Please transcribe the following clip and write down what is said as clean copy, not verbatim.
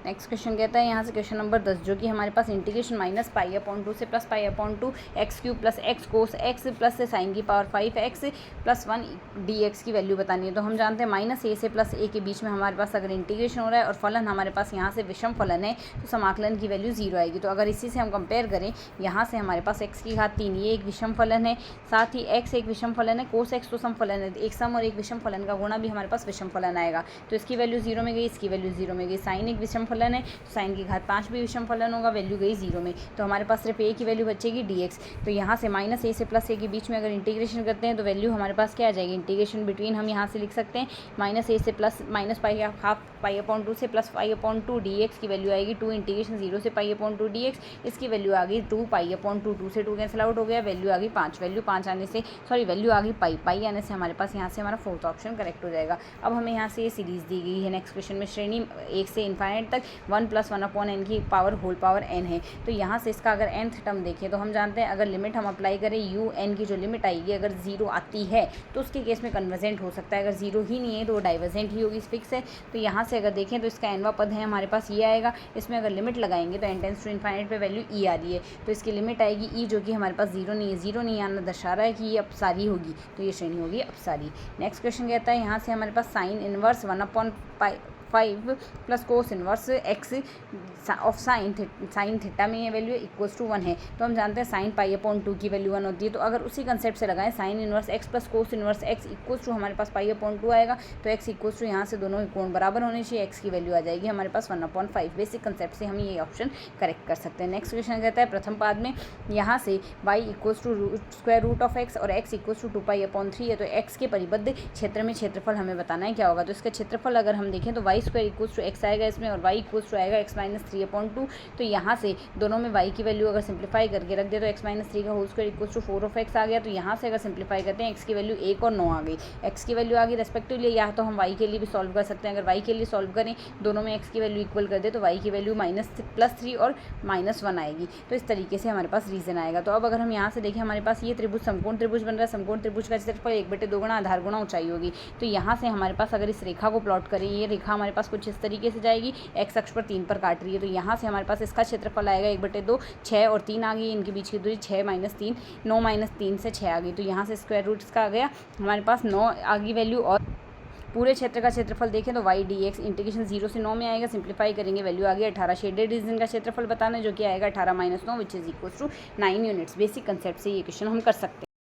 Next question कहता है यहाँ से क्वेश्चन नंबर 10 जो कि हमारे पास इंटीग्रेशन माइनस पाई अपॉन 2 से plus pi upon 2 x cube plus x cos x plus से साइन की पावर 5 एक्स प्लस 1 dx की वैल्यू बतानी है। तो हम जानते हैं माइनस ए से प्लस ए के बीच में हमारे पास अगर इंटीग्रेशन हो रहा है और फलन हमारे पास यहाँ से विषम फलन है तो समाकलन की वैल्यू 0 आएगी। तो अगर इसी से हम कंपेयर करें, यहाँ से हमारे पास x की घात 3 ये एक विषम फलन है, साथ ही x एक विषम फलन है, कोस x तो सम फलन है, एक सम और एक विषम फलन का गुणा भी हमारे पास विषम फलन आएगा। तो इसकी वैल्यू 0 में गई, इसकी वैल्यू 0 में गई। साइन एक विषम फलन है तो साइन की घात 5 भी विषम फलन होगा, वैल्यू गई 0 में। तो हमारे पास सिर्फ a की वैल्यू बचेगी dx। तो यहाँ से माइनस ए से प्लस ए के बीच में अगर इंटीग्रेशन करते हैं तो वैल्यू हमारे पास क्या आ जाएगी, इंटीग्रेशन बिटवीन हम यहाँ से लिख सकते हैं माइनस ए से plus minus pi half pi upon 2 से प्लस पाई अपॉन 2 dx की वैल्यू आएगी 2 इंटीग्रेशन 0 से पाई अपॉन 2 dx। इसकी वैल्यू आ गई 2 पाई अपॉन 2, 2 से 2 कैंसिल आउट हो गया, वैल्यू आ गई 5। वैल्यू 5 आने से वैल्यू आ गई पाई आने से हमारे पास यहाँ से हमारा फोर्थ ऑप्शन करेक्ट हो जाएगा। अब हमें यहाँ से ये सीरीज़ दी गई है। नेक्स्ट क्वेश्चन में श्रेणी 1 से इन्फाइनाइट तक 1 + 1 अपॉन n की पावर होल पावर n है। तो यहाँ से इसका अगर nth टर्म देखें तो हम जानते हैं अगर लिमिट हम अप्लाई करें u n की जो लिमिट आएगी अगर 0 आती है तो उसके केस में कन्वर्जेंट हो सकता है, अगर 0 ही नहीं है तो वो डाइवर्जेंट ही होगी, फिक्स है। तो यहाँ से अगर देखें तो इसका nवां पद है हमारे पास ये आएगा, इसमें अगर लिमिट लगाएंगे तो n टेंड्स टू इन्फाइनाइट पे वैल्यू e आ रही है तो इसकी लिमिट आएगी e जो कि हमारे पास 0 नहीं है। 0 नहीं आना दर्शा रहा है कि ये अपसारी होगी, तो ये श्रेणी होगी अपसारी। नेक्स्ट क्वेश्चन कहता है यहाँ से हमारे पास sine inverse 1/5 plus cos inverse x of sine theta में ये वैल्यू इक्वल्स टू 1 है। तो हम जानते हैं साइन पाई अपॉन 2 की वैल्यू 1 होती है। तो अगर उसी कंसेप्ट से लगाएं sine inverse x plus cos inverse x equals to हमारे पास पाई अपॉन 2 आएगा। तो एक्स इक्वल्स टू यहाँ से दोनों कोण बराबर होने चाहिए, एक्स की वैल्यू आ जाएगी हमारे पास 1/5। बेसिक कंसेप्ट से हम ये ऑप्शन करेक्ट कर सकते हैं। नेक्स्ट क्वेश्चन कहता है प्रथम पाद में यहाँ से y equals to square root of x और x equals to 2 pi upon 3 है। तो एक्स के परिबद्ध क्षेत्र में क्षेत्रफल हमें बताना है क्या होगा। तो इसका क्षेत्रफल अगर हम देखें तो y square equals to x आएगा इसमें और वाई इक्वल्स टू आएगा एक्स माइनस 3/2। तो यहाँ से दोनों में y की वैल्यू अगर सिंप्लीफाई करके रख दे तो x माइनस 3 का whole square equals to 4 of x आ गया। तो यहाँ से अगर सिंप्लीफाई करते हैं x की वैल्यू 1 और 9 आ गई, x की वैल्यू आ गई रेस्पेक्टिवली। या तो हम y के लिए भी सॉल्व कर सकते हैं, अगर y के लिए सॉल्व करें दोनों में x की वैल्यू इक्वल कर दे तो y की वैल्यू +3 और -1 आएगी। तो इस तरीके से हमारे पास रीजन आएगा। तो अब अगर हम यहाँ से देखें हमारे पास ये त्रिभुज समकोण त्रिभुज बन रहा है, समकोण त्रिभुज का क्षेत्रफल 1/2 गुणा आधार गुणा ऊंचाई होगी। तो यहाँ से हमारे पास अगर इस रेखा को प्लॉट करें, ये रेखा हमारे पास कुछ इस तरीके से जाएगी, x अक्ष पर 3 पर काट रही है। तो यहाँ से हमारे पास इसका क्षेत्रफल आएगा 1/2, 6 और 3 आ गई, इनके बीच की दूरी 6 - 3 9 - 3 से 6 आ गई। तो यहाँ से स्क्वायर रूट इसका आ गया हमारे पास 9 आ गई वैल्यू। और पूरे क्षेत्र का क्षेत्रफल देखें तो y dx इंटीग्रेशन 0 से 9 में आएगा, सिंप्लीफाई करेंगे वैल्यू आ गई 18। शेडेड रीजन का क्षेत्रफल बताना है जो कि आएगा 18 - 9 which is equal to 9 units. Basic concept से ये क्वेश्चन हम कर सकते हैं।